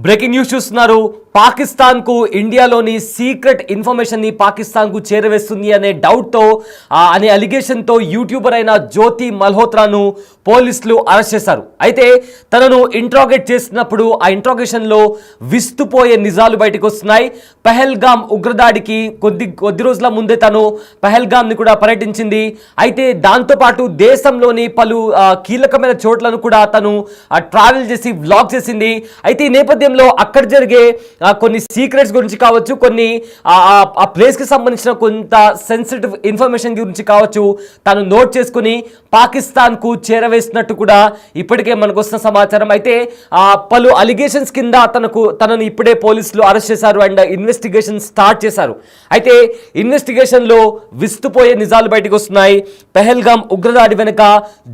Breaking news చూస్తున్నారు. పాకిస్తాన్ కు ఇండియాలోని సీక్రెట్ ఇన్ఫర్మేషన్ ని పాకిస్తాన్ కు చేరవేస్తుంది అనే డౌట్ తో అనే అలిగేషన్ తో యూట్యూబర్ అయిన జ్యోతి మల్హోత్రాను పోలీసులు అరెస్ట్ చేశారు. అయితే తనను ఇంట్రాగేట్ చేసినప్పుడు ఆ ఇంట్రాగేషన్ లో విస్తుపోయే నిజాలు బయటకు వస్తున్నాయి. పహల్గామ్ ఉగ్రదాడికి కొద్ది రోజుల ముందే తను పహల్గామ్ ని కూడా పర్యటించింది. అయితే దాంతో పాటు దేశంలోని పలు కీలకమైన చోట్లను కూడా తను ట్రావెల్ చేసి వ్లాగ్ చేసింది. అయితే ఈ నేపథ్యంలో అక్కడ జరిగే కొన్ని సీక్రెట్స్ గురించి కావచ్చు, కొన్ని ఆ ప్లేస్ కి సంబంధించిన కొంత సెన్సిటివ్ ఇన్ఫర్మేషన్ గురించి కావచ్చు తను నోట్ చేసుకుని పాకిస్తాన్ కు చేరవేసినట్టు కూడా ఇప్పటికే మనకు వస్తున్న సమాచారం. అయితే పలు అలిగేషన్స్ కింద తనను ఇప్పుడే పోలీసులు అరెస్ట్ చేశారు అండ్ ఇన్వెస్టిగేషన్ స్టార్ట్ చేశారు. అయితే ఇన్వెస్టిగేషన్ లో విస్తుపోయే నిజాలు బయటకు వస్తున్నాయి. పహల్గామ్ ఉగ్రదాడి వెనుక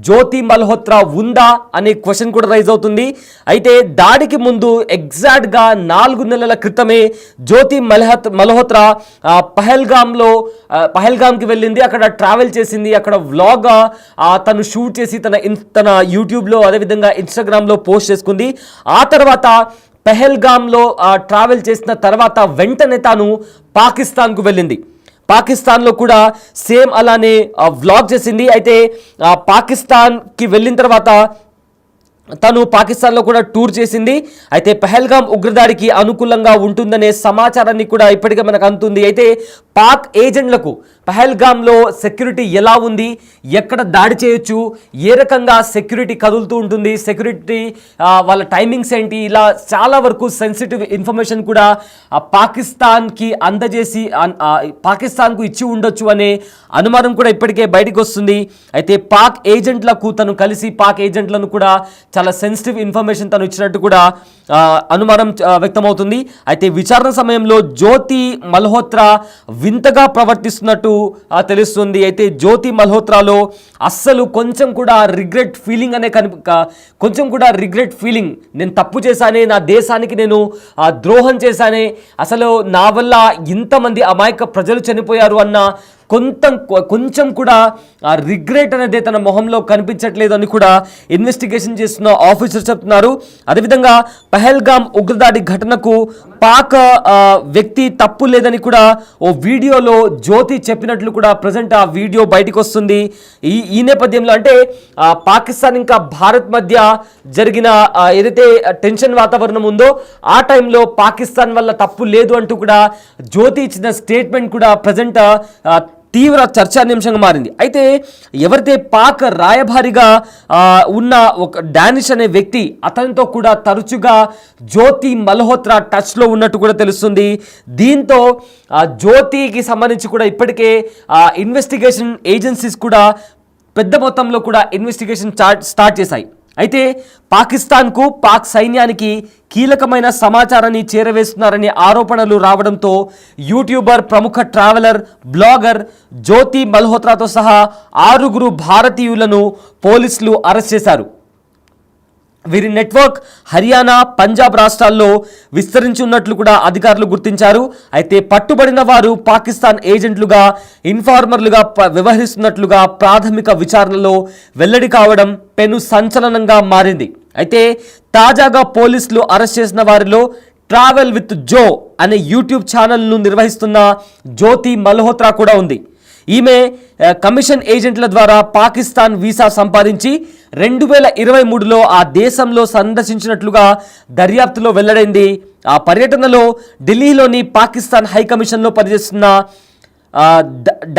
జ్యోతి మల్హోత్రా ఉందా అనే క్వశ్చన్ కూడా రైజ్ అవుతుంది. అయితే దాడికి ముందు ఎగ్జాక్ట్ గా 4 నెలల క్రితమే జ్యోతి మల్హోత్రా పహల్గామ్కి వెళ్ళింది. అక్కడ ట్రావెల్ చేసింది. అక్కడ వ్లాగ్ తను షూట్ చేసి తన యూట్యూబ్లో అదేవిధంగా ఇన్స్టాగ్రామ్లో పోస్ట్ చేసుకుంది. ఆ తర్వాత పహల్గామ్లో ట్రావెల్ చేసిన తర్వాత వెంటనే తాను పాకిస్తాన్కు వెళ్ళింది. పాకిస్తాన్లో కూడా సేమ్ అలానే వ్లాగ్ చేసింది. అయితే పాకిస్తాన్కి వెళ్ళిన తర్వాత తను పాకిస్తాన్లో కూడా టూర్ చేసింది. అయితే పహల్గామ్ ఉగ్రదాడికి అనుకూలంగా ఉంటుందనే సమాచారాన్ని కూడా ఇప్పటికే మనకు అందుతుంది. అయితే పాక్ ఏజెంట్లకు పహల్గామ్లో సెక్యూరిటీ ఎలా ఉంది, ఎక్కడ దాడి చేయొచ్చు, ఏ రకంగా సెక్యూరిటీ కదులుతూ ఉంటుంది, సెక్యూరిటీ వాళ్ళ టైమింగ్స్ ఏంటి, ఇలా చాలా వరకు సెన్సిటివ్ ఇన్ఫర్మేషన్ కూడా పాకిస్తాన్కి అందజేసి పాకిస్తాన్కు ఇచ్చి ఉండొచ్చు అనే అనుమానం కూడా ఇప్పటికే బయటకు వస్తుంది. అయితే పాక్ ఏజెంట్లకు తను కలిసి పాక్ ఏజెంట్లను కూడా చాలా సెన్సిటివ్ ఇన్ఫర్మేషన్ తను ఇచ్చినట్టు కూడా అనుమానం వ్యక్తమవుతుంది. అయితే విచారణ సమయంలో జ్యోతి మల్హోత్రా వింతగా ప్రవర్తిస్తున్నట్టు తెలుస్తుంది. అయితే జ్యోతి మల్హోత్రాలో అస్సలు కొంచెం కూడా రిగ్రెట్ ఫీలింగ్ కొంచెం కూడా రిగ్రెట్ ఫీలింగ్, నేను తప్పు చేశానే, నా దేశానికి నేను ద్రోహం చేశానే, అసలు నా వల్ల ఇంతమంది అమాయక ప్రజలు చనిపోయారు అన్న కొంచెం కూడా రిగ్రెట్ అనేది తన మొహంలో కనిపించట్లేదు అని కూడా ఇన్వెస్టిగేషన్ చేస్తున్న ఆఫీసర్ చెప్తున్నారు. అదేవిధంగా పహల్గామ్ ఉగ్రదాడి ఘటనకు పాక్ వ్యక్తి తప్పు లేదని కూడా ఓ వీడియోలో జ్యోతి చెప్పినట్లు కూడా ప్రజెంట్ ఆ వీడియో బయటకు వస్తుంది. ఈ నేపథ్యంలో అంటే పాకిస్తాన్ ఇంకా భారత్ మధ్య జరిగిన ఏదైతే టెన్షన్ వాతావరణం ఉందో ఆ టైంలో పాకిస్తాన్ వల్ల తప్పు లేదు అంటూ కూడా జ్యోతి ఇచ్చిన స్టేట్మెంట్ కూడా ప్రజెంట్ తీవ్ర చర్చానీయాంశంగా మారింది. అయితే ఎవరైతే పాక్ రాయబారిగా ఉన్న ఒక డానిష్ అనే వ్యక్తి, అతనితో కూడా తరచుగా జ్యోతి మల్హోత్రా టచ్లో ఉన్నట్టు కూడా తెలుస్తుంది. దీంతో జ్యోతికి సంబంధించి కూడా ఇప్పటికే ఇన్వెస్టిగేషన్ ఏజెన్సీస్ కూడా పెద్ద మొత్తంలో కూడా ఇన్వెస్టిగేషన్ స్టార్ట్ చేశాయి. అయితే పాకిస్తాన్కు పాక్ సైన్యానికి కీలకమైన సమాచారాన్ని చేరవేస్తున్నారనే ఆరోపణలు రావడంతో యూట్యూబర్, ప్రముఖ ట్రావెలర్, బ్లాగర్ జ్యోతి మల్హోత్రాతో సహా 6 భారతీయులను పోలీసులు అరెస్ట్ చేశారు. వీరి నెట్వర్క్ హర్యానా, పంజాబ్ రాష్ట్రాల్లో విస్తరించి ఉన్నట్లు కూడా అధికారులు గుర్తించారు. అయితే పట్టుబడిన వారు పాకిస్తాన్ ఏజెంట్లుగా, ఇన్ఫార్మర్లుగా వ్యవహరిస్తున్నట్లుగా ప్రాథమిక విచారణలో వెల్లడి కావడం పెను సంచలనంగా మారింది. అయితే తాజాగా పోలీసులు అరెస్ట్ చేసిన వారిలో ట్రావెల్ విత్ జో అనే యూట్యూబ్ ఛానల్ను నిర్వహిస్తున్న జ్యోతి మల్హోత్రా కూడా ఉంది. ఈమె కమిషన్ ఏజెంట్ల ద్వారా పాకిస్తాన్ వీసా సంపాదించి 2023లో ఆ దేశంలో సందర్శించినట్లుగా దర్యాప్తులో వెల్లడైంది. ఆ పర్యటనలో ఢిల్లీలోని పాకిస్తాన్ హై కమిషన్లో పనిచేస్తున్న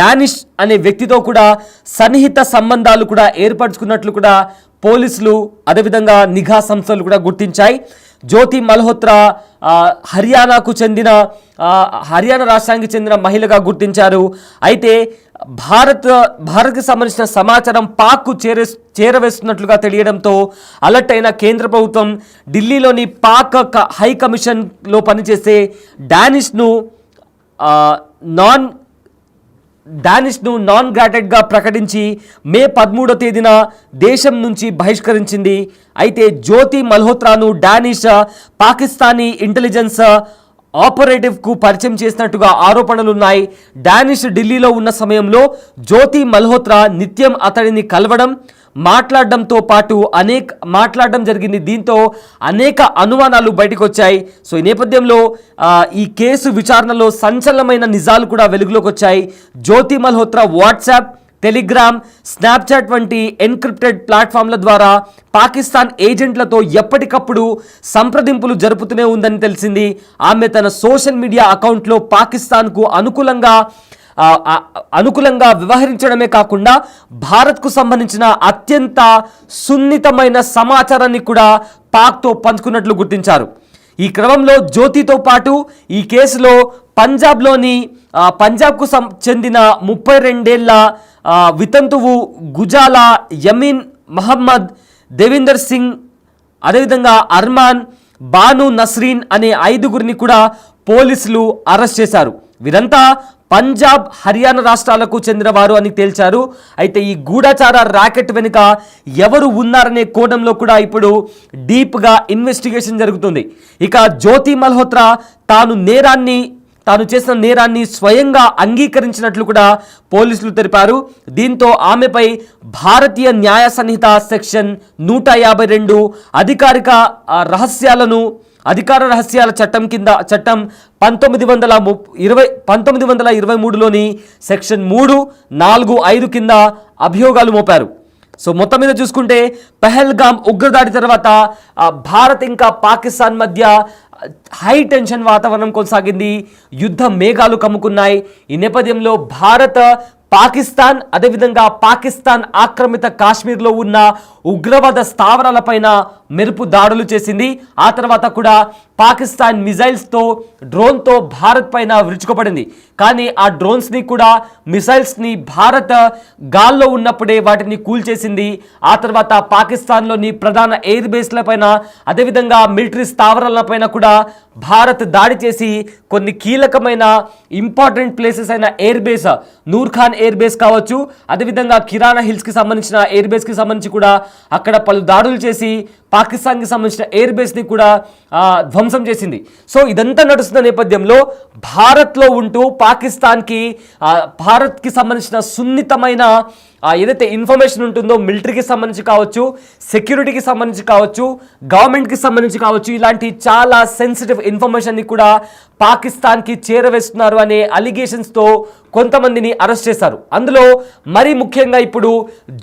డానిష్ అనే వ్యక్తితో కూడా సన్నిహిత సంబంధాలు కూడా ఏర్పరచుకున్నట్లు కూడా పోలీసులు అదేవిధంగా నిఘా సంస్థలు కూడా గుర్తించాయి. జ్యోతి మల్హోత్రా హర్యానా రాష్ట్రానికి చెందిన మహిళగా గుర్తించారు. అయితే భారత్కి సంబంధించిన సమాచారం పాక్కు చేరవేస్తున్నట్లుగా తెలియడంతో అలర్ట్ అయిన కేంద్ర ప్రభుత్వం ఢిల్లీలోని పాక్ హై కమిషన్లో పనిచేసే డానిష్ను నాన్ గ్రాటెడ్గా ప్రకటించి మే 13వ తేదీన దేశం నుంచి బహిష్కరించింది. అయితే జ్యోతి మల్హోత్రాను డానిష్ పాకిస్తానీ ఇంటెలిజెన్స్ ఆపరేటివ్కు పరిచయం చేసినట్టుగా ఆరోపణలున్నాయి. డానిష్ ఢిల్లీలో ఉన్న సమయంలో జ్యోతి మల్హోత్రా నిత్యం అతడిని కలవడం, మాట్లాడడంతో పాటు మాట్లాడడం జరిగింది. దీంతో అనేక అనుమానాలు బయటకు వచ్చాయి. సో ఈ నేపథ్యంలో ఈ కేసు విచారణలో సంచలనమైన నిజాలు కూడా వెలుగులోకి వచ్చాయి. జ్యోతి మల్హోత్రా వాట్సాప్, టెలిగ్రామ్, స్నాప్చాట్ వంటి ఎన్క్రిప్టెడ్ ప్లాట్ఫామ్ల ద్వారా పాకిస్తాన్ ఏజెంట్లతో ఎప్పటికప్పుడు సంప్రదింపులు జరుపుతూనే ఉందని తెలిసింది. ఆమె తన సోషల్ మీడియా అకౌంట్లో పాకిస్తాన్కు అనుకూలంగా వ్యవహరించడమే కాకుండా భారత్కు సంబంధించిన అత్యంత సున్నితమైన సమాచారాన్ని కూడా పాక్తో పంచుకున్నట్లు గుర్తించారు. ఈ క్రమంలో జ్యోతితో పాటు ఈ కేసులో పంజాబ్కు చెందిన 32 ఏళ్ల వితంతువు గుజాలా యమీన్ మహమ్మద్, దేవిందర్ సింగ్, అదేవిధంగా అర్మాన్, బాను నస్రీన్ అనే 5గురిని కూడా పోలీసులు అరెస్ట్ చేశారు. వీరంతా పంజాబ్, హర్యానా రాష్ట్రాలకు చెందినవారు అని తేల్చారు. అయితే ఈ గూఢచార ర్యాకెట్ వెనుక ఎవరు ఉన్నారనే కోణంలో కూడా ఇప్పుడు డీప్గా ఇన్వెస్టిగేషన్ జరుగుతుంది. ఇక జ్యోతి మల్హోత్రా తాను చేసిన నేరాన్ని స్వయంగా అంగీకరించినట్లు కూడా పోలీసులు తెలిపారు. దీంతో ఆమెపై భారతీయ న్యాయ సంహిత సెక్షన్ 152 అధికార రహస్యాల చట్టం కింద 1923లోని సెక్షన్ 3, 4, 5 కింద అభియోగాలు మోపారు. సో మొత్తం మీద చూసుకుంటే పహల్గామ్ ఉగ్రదాడి తర్వాత భారత్ ఇంకా పాకిస్తాన్ మధ్య హై టెన్షన్ వాతావరణం కొనసాగింది. యుద్ధ మేఘాలు కమ్ముకున్నాయి. ఈ నేపథ్యంలో పాకిస్తాన్ అదేవిధంగా పాకిస్తాన్ ఆక్రమిత కాశ్మీర్లో ఉన్న ఉగ్రవాద స్థావరాలపైన మెరుపు దాడులు చేసింది. ఆ తర్వాత కూడా పాకిస్తాన్ డ్రోన్తో భారత్ పైన విరుచుకుపడింది. కానీ ఆ మిసైల్స్ని భారత్ గాల్లో ఉన్నప్పుడే వాటిని కూల్చేసింది. ఆ తర్వాత పాకిస్తాన్లోని ప్రధాన ఎయిర్ బేస్లపైన అదేవిధంగా మిలిటరీ స్థావరాలపైన కూడా భారత్ దాడి చేసి కొన్ని కీలకమైన ఇంపార్టెంట్ ప్లేసెస్ అయిన air base, Nur Khan air base కావచ్చు, అదేవిధంగా కిరాణా హిల్స్కి సంబంధించిన ఎయిర్ బేస్కి సంబంధించి కూడా అక్కడ పలు దాడులు చేసి పాకిస్తాన్కి సంబంధించిన ఎయిర్ బేస్ని కూడా ధ్వంసం చేసింది. సో ఇదంతా నడుస్తున్న నేపథ్యంలో భారత్లో ఉంటూ భారత్కి సంబంధించిన సున్నితమైన ఏదైతే ఇన్ఫర్మేషన్ ఉంటుందో మిలిటరీకి సంబంధించి కావచ్చు, సెక్యూరిటీకి సంబంధించి కావచ్చు, గవర్నమెంట్కి సంబంధించి కావచ్చు, ఇలాంటి చాలా సెన్సిటివ్ ఇన్ఫర్మేషన్ని కూడా పాకిస్తాన్కి చేరవేస్తున్నారు అనే అలిగేషన్స్తో కొంతమందిని అరెస్ట్ చేశారు. అందులో మరీ ముఖ్యంగా ఇప్పుడు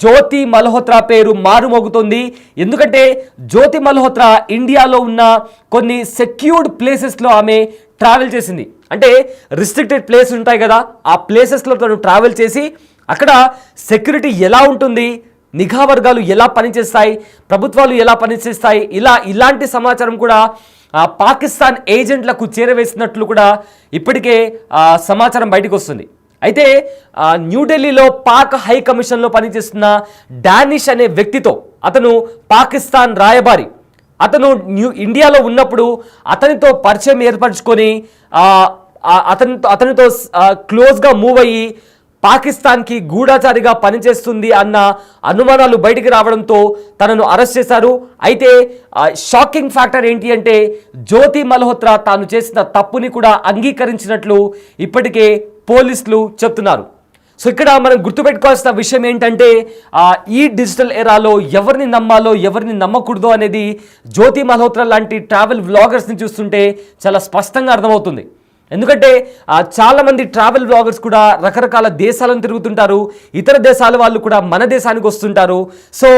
జ్యోతి మల్హోత్రా పేరు మారుమోగుతోంది. ఎందుకంటే జ్యోతి మల్హోత్రా ఇండియాలో ఉన్న కొన్ని సెక్యూర్డ్ ప్లేసెస్లో ఆమె ట్రావెల్ చేసింది. అంటే రిస్ట్రిక్టెడ్ ప్లేస్ ఉంటాయి కదా, ఆ ప్లేసెస్లో తను ట్రావెల్ చేసి అక్కడ సెక్యూరిటీ ఎలా ఉంటుంది, నిఘా వర్గాలు ఎలా పనిచేస్తాయి, ప్రభుత్వాలు ఎలా పనిచేస్తాయి, ఇలాంటి సమాచారం కూడా పాకిస్తాన్ ఏజెంట్లకు చేరవేసినట్లు కూడా ఇప్పటికే సమాచారం బయటకు వస్తుంది. అయితే న్యూఢిల్లీలో పాక్ హై కమిషన్లో పనిచేస్తున్న డానిష్ అనే వ్యక్తితో, అతను పాకిస్తాన్ రాయబారి, అతను ఇండియాలో ఉన్నప్పుడు అతనితో పరిచయం ఏర్పరచుకొని అతనితో క్లోజ్గా మూవ్ అయ్యి పాకిస్తాన్కి గూఢచారిగా పనిచేస్తుంది అన్న అనుమానాలు బయటికి రావడంతో తనను అరెస్ట్ చేశారు. అయితే షాకింగ్ ఫ్యాక్టర్ ఏంటి అంటే జ్యోతి మల్హోత్రా తాను చేసిన తప్పుని కూడా అంగీకరించినట్లు ఇప్పటికే పోలీసులు చెప్తున్నారు. సో ఇక్కడ మనం గుర్తుపెట్టుకోవాల్సిన విషయం ఏంటంటే ఈ డిజిటల్ ఎరాలో ఎవరిని నమ్మాలో ఎవరిని నమ్మకూడదో అనేది జ్యోతి మల్హోత్రా లాంటి ట్రావెల్ వ్లాగర్స్ని చూస్తుంటే చాలా స్పష్టంగా అర్థమవుతుంది. ఎందుకంటే చాలామంది ట్రావెల్ వ్లాగర్స్ కూడా రకరకాల దేశాలను తిరుగుతుంటారు, ఇతర దేశాల వాళ్ళు కూడా మన దేశానికి వస్తుంటారు. సో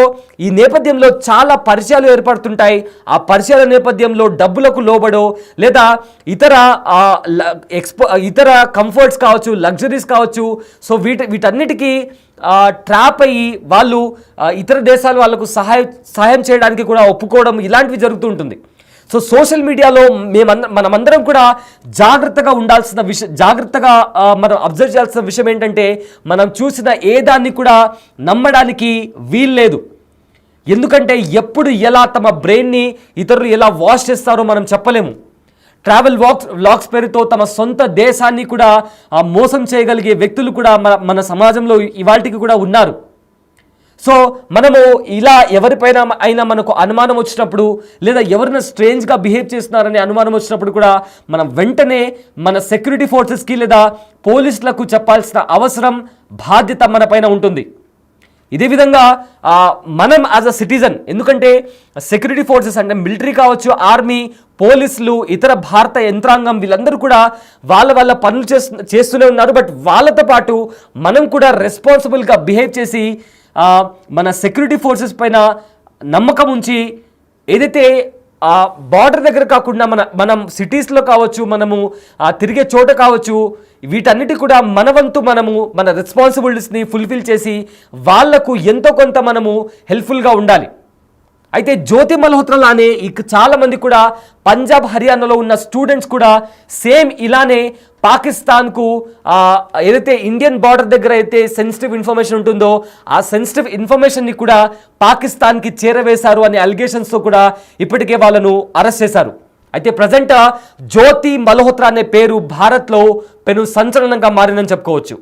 ఈ నేపథ్యంలో చాలా పరిచయాలు ఏర్పడుతుంటాయి. ఆ పరిచయాల నేపథ్యంలో డబ్బులకు లోబడో లేదా ఇతర కంఫర్ట్స్ కావచ్చు, లగ్జరీస్ కావచ్చు, సో వీటన్నిటికీ ట్రాప్ అయ్యి వాళ్ళు ఇతర దేశాల వాళ్ళకు సహాయం చేయడానికి కూడా ఒప్పుకోవడం ఇలాంటివి జరుగుతూ ఉంటుంది. సో సోషల్ మీడియాలో మనమందరం కూడా జాగ్రత్తగా మనం అబ్జర్వ్ చేయాల్సిన విషయం ఏంటంటే మనం చూసిన ఏ దాన్ని కూడా నమ్మడానికి వీల్లేదు. ఎందుకంటే ఎప్పుడు ఎలా తమ బ్రెయిన్ని ఇతరులు ఎలా వాష్ చేస్తారో మనం చెప్పలేము. ట్రావెల్ వ్లాగ్స్ పేరుతో తమ సొంత దేశాన్ని కూడా మోసం చేయగలిగే వ్యక్తులు కూడా మన సమాజంలో ఇవాళకి కూడా ఉన్నారు. సో మనము ఇలా ఎవరిపైన అయినా మనకు అనుమానం వచ్చినప్పుడు లేదా ఎవరైనా స్ట్రేంజ్గా బిహేవ్ చేస్తున్నారనే అనుమానం వచ్చినప్పుడు కూడా మనం వెంటనే మన సెక్యూరిటీ ఫోర్సెస్కి లేదా పోలీసులకు చెప్పాల్సిన అవసరం, బాధ్యత మన పైన ఉంటుంది. ఇదే విధంగా మనం యాజ్ అ సిటిజన్, ఎందుకంటే సెక్యూరిటీ ఫోర్సెస్ అంటే మిలిటరీ కావచ్చు, ఆర్మీ, పోలీసులు, ఇతర భారత యంత్రాంగం వీళ్ళందరూ కూడా వాళ్ళ పనులు చేస్తూనే ఉన్నారు. బట్ వాళ్ళతో పాటు మనం కూడా రెస్పాన్సిబుల్గా బిహేవ్ చేసి మన సెక్యూరిటీ ఫోర్సెస్ పైన నమ్మకం ఉంచి ఏదైతే ఆ బార్డర్ దగ్గర కాకుండా మనం సిటీస్లో కావచ్చు, మనము తిరిగే చోట కావచ్చు, వీటన్నిటి కూడా మన వంతు మనము మన రెస్పాన్సిబిలిటీస్ని ఫుల్ఫిల్ చేసి వాళ్లకు ఎంతో కొంత మనము హెల్ప్ఫుల్గా ఉండాలి. అయితే జ్యోతి మల్హోత్రా లానే చాలా మంది కూడా పంజాబ్, హర్యానాలో ఉన్న స్టూడెంట్స్ కూడా సేమ్ ఇలానే పాకిస్తాన్కు ఏదైతే ఇండియన్ బార్డర్ దగ్గర అయితే సెన్సిటివ్ ఇన్ఫర్మేషన్ ఉంటుందో ఆ సెన్సిటివ్ ఇన్ఫర్మేషన్ని కూడా పాకిస్తాన్కి చేరవేశారు అనే అలిగేషన్స్తో కూడా ఇప్పటికే వాళ్ళను అరెస్ట్ చేశారు. అయితే ప్రజెంట్ జ్యోతి మల్హోత్రా అనే పేరు భారత్లో పెను సంచలనంగా మారిందని చెప్పుకోవచ్చు.